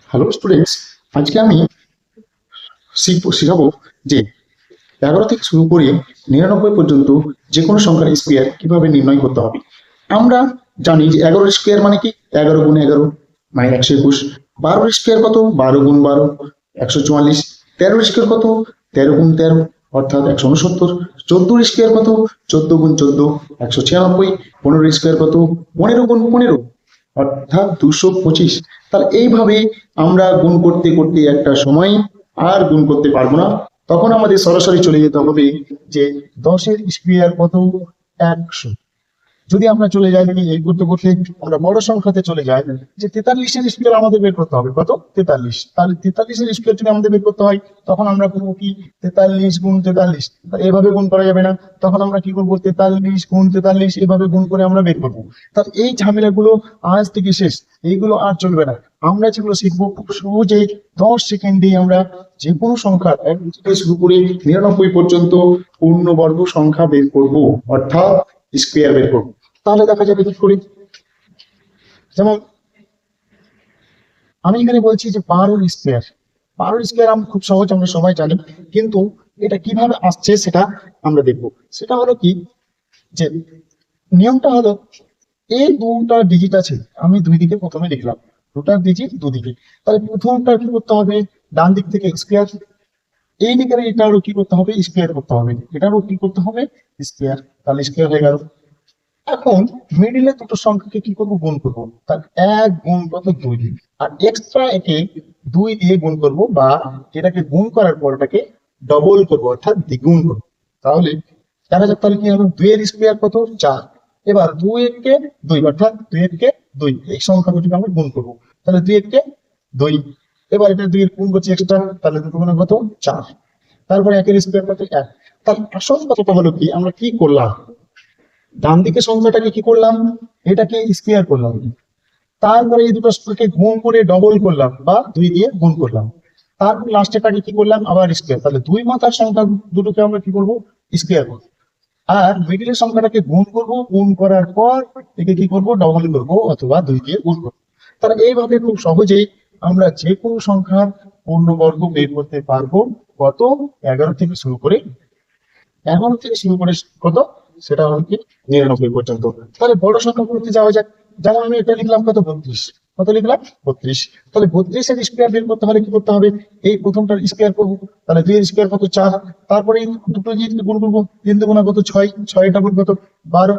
Hello students, আজকে আমি শেখাবো যে 11 থেকে শুরু করে 99 পর্যন্ত যে কোনো সংখ্যার স্কোয়ার কিভাবে নির্ণয় করতে হবে। আমরা জানি যে 11 স্কোয়ার মানে কি, 11 গুণ 11 মানে 121। 12 স্কোয়ার কত, 12 গুণ 12 144। 13 স্কোয়ার কত, 13 গুণ 13 অর্থাৎ 169। 14 স্কোয়ার কত, 14 গুণ 14 196। 15 স্কোয়ার কত, 15 গুণ 15 অর্থাৎ 225। তাহলে এইভাবে আমরা গুণ করতে করতে একটা সময় আর গুণ করতে পারবো না, তখন আমাদের সরাসরি চলে যেতে হবে যে 10-এর স্কোয়ার কত, 100। যদি আমরা চলে যাই এই করতে করতে আমরা বড় সংখ্যাতে চলে যাই, যে 43-এর স্কোয়ার আমাদের বের করতে হবে কত, 43। তাহলে 43-এর স্কোয়ার যদি আমাদের বের করতে হয় তখন আমরা করবো কি, 43 গুণ 43। এভাবে গুণ করা যাবে না, তখন আমরা কি করবো, 43 গুণ 43 এভাবে গুণ করে আমরা বের করবো। তাহলে এই ঝামেলাগুলো আজ থেকে শেষ, এইগুলো আর চলবে না। আমরা যেগুলো শিখবো খুব সহজে 10 সেকেন্ডে আমরা যে কোনো সংখ্যা 1 থেকে শুরু করে 99 পর্যন্ত পূর্ণবর্গ সংখ্যা বের করব, অর্থাৎ স্কোয়ার বের করবো। তাহলে দেখা যাবে কি করে, যেমন আমি এখানে বলছি যে 12 স্কোয়ার। 12 স্কোয়ার আমরা খুব সহজ, আমরা সবাই জানি, কিন্তু এটা কিভাবে আসছে সেটা আমরা দেখবো। সেটা হলো কি, যে নিয়মটা হলো এই দুটা ডিজিট আছে, আমি দুই দিকে প্রথমে লিখলাম, দুটা ডিজিট দুদিকে। তাহলে প্রথমটা কি করতে হবে, ডান দিক থেকে স্কোয়ার, এই দিকে এটারও কি করতে হবে, স্কোয়ার করতে হবে, এটারও কি করতে হবে, স্কোয়ার। তাহলে স্কোয়ার হয়ে গেল। এখন মিডিলে দুটো সংখ্যাকে কি করবো, গুণ করবো। তার 1 গুণ 2, আর এক্সট্রা একে 2 দিয়ে গুণ করব, বা এটাকে গুণ করার পর এটাকে ডবল করবো, অর্থাৎ দ্বিগুণ করবো। তাহলে দেখা যাক, তাহলে কি হলো, 2-এর স্কোয়ার কত, 4। এবার 2-এর কে 2 অর্থাৎ 2-এর কে 2 এই সংখ্যা দুটিকে আমরা গুণ করবো। তাহলে 2-এর কে 2, এবার এটা 2 এর গুণ করছি এক্সট্রা, তাহলে দুটো গুণ কত, 4। তারপরে 1-এর স্কোয়ার কত, 1। তার আসল কথাটা হলো কি, আমরা কি করলাম, ডান দিকে সংখ্যাটাকে কি করলাম, এটাকে স্কোয়ার করলাম, তারপরে এই দুটো কে গুণ করে ডবল করলাম বা 2 দিয়ে গুণ করলাম, তারপর লাস্টেরটাকে কি করলাম, আবার স্কোয়ার। তাহলে দুই মাথার সংখ্যা দুটোকে আমরা কি করবো, স্কোয়ার করবো। আর মিডিলের সংখ্যাটাকে গুণ করব, গুণ করার পর একে কি করব, ডবল করব অথবা 2 দিয়ে গুণ করবো। তাহলে এইভাবে খুব সহজেই আমরা যে কোনো সংখ্যার পূর্ণবর্গ বের করতে পারবো। কত, 11 থেকে শুরু করে 11 থেকে শুরু করে কত, সেটা হলো কি 99 পর্যন্ত। তাহলে বড় সংখ্যা করতে যাওয়া যাক। যেমন আমি এটা লিখলাম কত, 32। কত লিখলাম, 32। তাহলে 32-এর স্কোয়ার বের করতে হলে কি করতে হবে, এই প্রথমটার স্কোয়ার করবো। তাহলে 2-এর স্কোয়ার কত, 4। তারপরে এই দুটো যদি গুণ করবো, 3 দুগুণা কত, 6। 6 ডাবল কত, 12।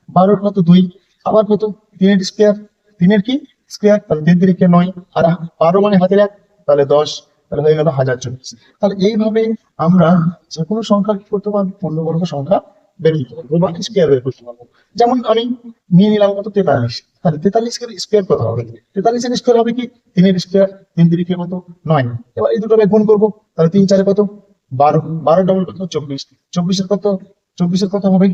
12 কত, 2। আবার কত, 3-এর স্কোয়ার। 3-এর কি স্কোয়ার, তাহলে 3 3 9। আর 12 মানে হাতের 1, তাহলে 10। তাহলে হয়ে গেল 1024। তাহলে এইভাবে আমরা যে কোনো সংখ্যা কি করতে পারবো, পূর্ণবর্গ সংখ্যা বের করতে পারবো বা স্কোয়ার বের করতে পারবো। যেমন আমি নিয়ে নিলাম কত, 43। তাহলে 43-এর স্কোয়ার কত হবে, 43-এর স্কোয়ার হবে কি, 3-এর স্কোয়ার। 3 3 কত, 9। এবার এই দুটোকে গুণ করবো, তাহলে 3 4 কত, 12। 12 ডবল কত, 24। 24-এর কত, 24-এর কত হবে,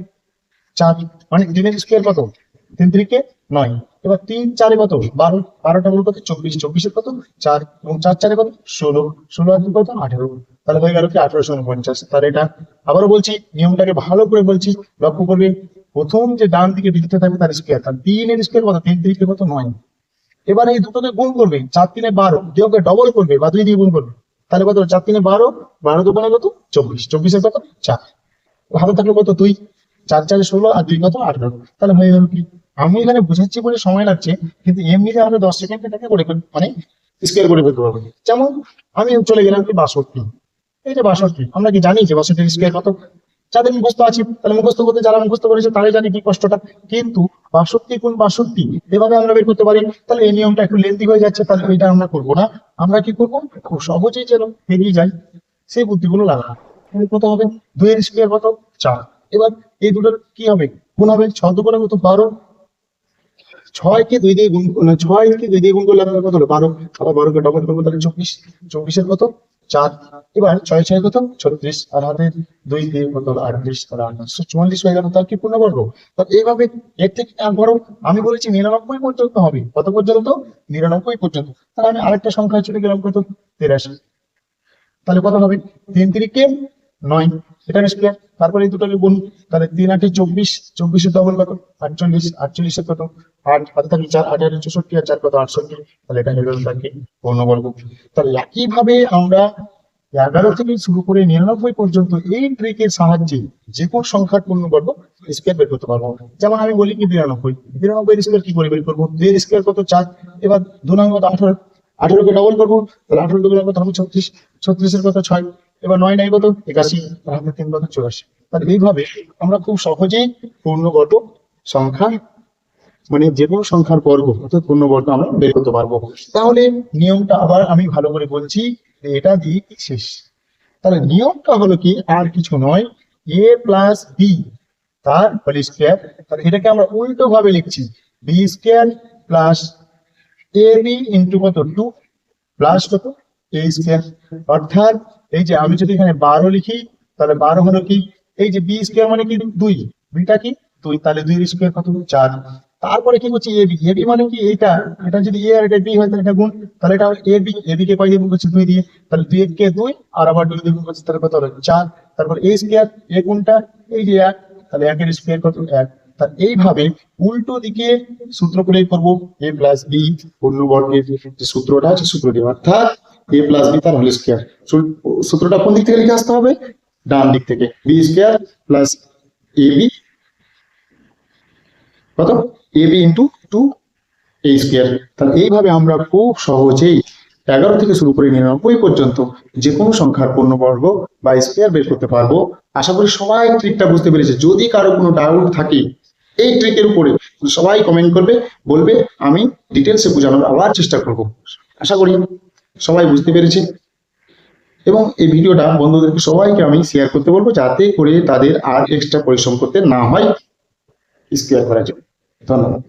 4। মানে 3-এর স্কোয়ার কত, 3 3 9। এবার 3 4 কত, 12। 12 ডবল কত, 24। 24-এর কত, 4। এবং 4 4 কত, 16। 16 আর 2 কত, 18। তাহলে হয়ে গেল কি 1849। তাহলে এটা আবারও বলছি, নিয়মটাকে ভালো করে বলছি, লক্ষ্য করবে। প্রথম যে ডান দিকে ডিজিটে থাকবে তার স্কোয়ার, তার 3-এর স্কোয়ার কত, 3 3 কত, 9। এবার এই দুটোকে গুণ করবে, 4 3 12, দুটোকে ডবল করবে বা 2 দিয়ে গুণ করবে। তাহলে কত, 4 3 12, 12 2 কত, 24। 24-এর কত, 4। হাতে থাকলো কত, 2। 4 4 16 আর 2 কত, 18। তাহলে হয়ে গেল কি, আমি এখানে বুঝাচ্ছি বলে সময় লাগছে, কিন্তু এমনিতে আমরা 10 সেকেন্ড এটাকে করে মানে স্কোয়ার করে ফেলতে পারবো। যেমন আমি চলে গেলাম কি 62। এই যে 62, আমরা কি জানি যে 62-এর স্কোয়ার কত, যাদের মুখস্থ আছে, তাহলে মুখস্থ করতে, যারা মুখস্থ করেছে তারাই জানি কি কষ্টটা। কিন্তু 62 গুণ 62 এভাবে আমরা বের করতে পারি। তাহলে এই নিয়মটা একটু লেন্থি হয়ে যাচ্ছে, তাহলে এটা আমরা করবো না। আমরা কি করবো, খুব সহজেই যেন বেরিয়ে যায় সেই বুদ্ধিগুলো লাগাবো। তাহলে কত হবে, 2-এর স্কোয়ার কত, 4। এবার এই দুটোর কি হবে, গুণ হবে। 6 2 কত, 12। 6 কে 2 দিয়ে গুণ করলে আমাদের কত হলো, 12। আবার 12-কে ডবল করবো, তাহলে 24। 24-এর কত, 4। এবার 6 6 কত, 36। আর হাতে 2 দিয়ে কত হলো, 38। তাহলে 844 হয়ে গেল। তার কি পূর্ণবর্গ। তাহলে এইভাবে এর থেকে আর বড়, আমি বলেছি 99 পর্যন্ত হবে, কত পর্যন্ত, 99 পর্যন্ত। তাহলে আমি আরেকটা সংখ্যা চলে গেলাম কত, 83। তাহলে কত হবে, 3 3 কে 9, এটার স্কোয়ার। তারপরে এই দুটোকে গুণ, তাহলে 3 8 24, 24 ডবল কত 48, 48 কত 8, হাতে থাকলে 4, 8 8 64, আর 4 কত 68, তাহলে এটা হয়ে গেল তার কি পূর্ণবর্গ। তাহলে একইভাবে আমরা 11 থেকে শুরু করে 99 পর্যন্ত এই ট্রিকের সাহায্যে যে কোন সংখ্যার পূর্ণবর্গ স্কোয়ার বের করতে পারবো। যেমন আমি বলি কি 92, 92 এর স্কোয়ার কি করে বের করবো, 2 এর স্কোয়ার কত 4, এবার 2 নং কত 18, 18 কে ডবল করবো, তাহলে 18 ডবল কত হবে 36, 36 এর কত 6, এবার 9 9 কত 81, আর হাতে 3 কত 84। তাহলে এইভাবে আমরা খুব সহজেই পূর্ণবর্গ সংখ্যা, মানে যে কোনো সংখ্যার বর্গ অর্থাৎ পূর্ণবর্গ আমরা বের করতে পারবো। তাহলে নিয়মটা আবার আমি ভালো করে বলছি, যে এটা দিয়ে কি শেষ। তাহলে নিয়মটা হলো কি, আর কিছু নয়, a প্লাস বি তার হোল স্কোয়ার। তাহলে এটাকে আমরা উল্টো ভাবে লিখছি, B square plus A B into কত 2 প্লাস কত এ স্কোয়ার। অর্থাৎ এই যে আমি যদি এখানে 12 লিখি, তাহলে 12 হলো কি, এই যে বি স্কোয়ার মানে কি 2, বিটা কি 2, তাহলে 2 এর স্কোয়ার কত 4। তারপরে কি করছি এবি, এবি মানে কি এটা, এটা যদি এ আর এটা বি হয় তাহলে এটা গুণ, তাহলে এটা এবি, এবি কে কয় দিয়ে গুণ করছি 2 দিয়ে, তাহলে 2 কে 2 আর আবার 2 দিয়ে গুণ করছি, তাহলে কত হলো 4। তারপর এ স্কোয়ার, এ গুণটা এই যে 1, তাহলে 1 এর স্কোয়ার কত 1। তাহলে এইভাবে উল্টো দিকে সূত্র প্রয়োগ করবো, এ প্লাস বি পূর্ণবর্গের যে সূত্রটা আছে সূত্রটি, অর্থাৎ এ প্লাস বি তার হোল স্কোয়ার। সূত্রটা কোন দিক থেকে লিখে আসতে হবে, ডান দিক থেকে, B square plus A B কত A B into 2 A square. তাহলে এইভাবে আমরা খুব সহজেই 11 থেকে শুরু করে 99 পর্যন্ত যে কোনো সংখ্যার পূর্ণবর্গ বা স্কোয়ার বের করতে পারবো। আশা করি সবাই ট্রিকটা বুঝতে পেরেছে। যদি কারো কোনো ডাউট থাকে এই ট্রিকের উপরে, সবাই কমেন্ট করবে, বলবে, আমি ডিটেলসে বোঝানোর আবার চেষ্টা করব। আশা করি সবাই বুঝতে পেরেছে। এবং এই ভিডিওটা বন্ধুদেরকে সবাইকে আমি শেয়ার করতে বলবো, যাতে করে তাদের আর এক্সট্রা পরিশ্রম করতে না হয় স্কোয়ার করার জন্য। ধন্যবাদ।